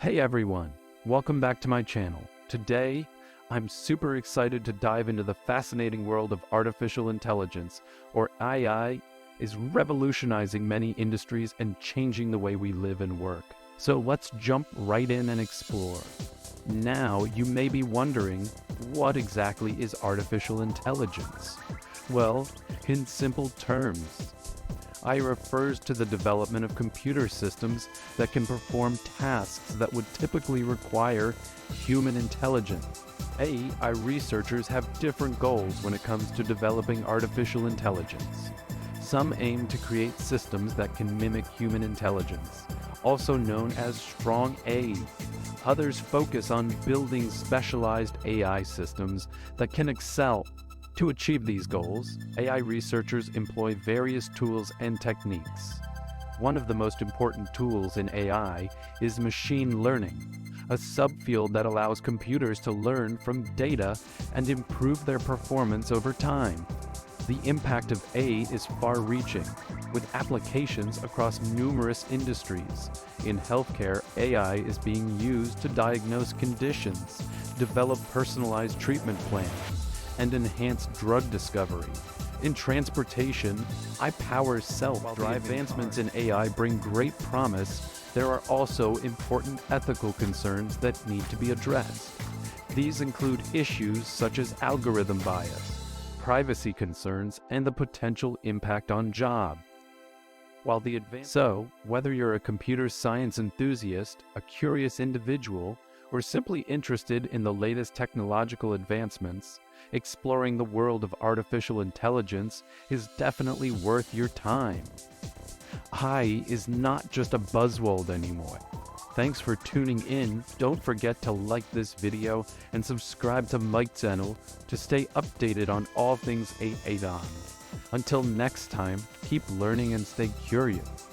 Hey everyone, welcome back to my channel. Today, I'm super excited to dive into the fascinating world of artificial intelligence, or AI, is revolutionizing many industries and changing the way we live and work. So let's jump right in and explore. Now, you may be wondering, what exactly is artificial intelligence? Well, in simple terms, I refers to the development of computer systems that can perform tasks that would typically require human intelligence. AI researchers have different goals when it comes to developing artificial intelligence. Some aim to create systems that can mimic human intelligence, also known as strong A. Others focus on building specialized AI systems that can excel. To achieve these goals, AI researchers employ various tools and techniques. One of the most important tools in AI is machine learning, a subfield that allows computers to learn from data and improve their performance over time. The impact of AI is far-reaching, with applications across numerous industries. In healthcare, AI is being used to diagnose conditions, develop personalized treatment plans, and enhance drug discovery. In transportation, AI powers self-driving advancements in AI bring great promise. There are also important ethical concerns that need to be addressed. These include issues such as algorithm bias, privacy concerns, and the potential impact on jobs. So, whether you're a computer science enthusiast, a curious individual, or simply interested in the latest technological advancements, exploring the world of artificial intelligence is definitely worth your time. AI is not just a buzzword anymore. Thanks for tuning in. Don't forget to like this video and subscribe to my channel to stay updated on all things AI. Until next time, keep learning and stay curious.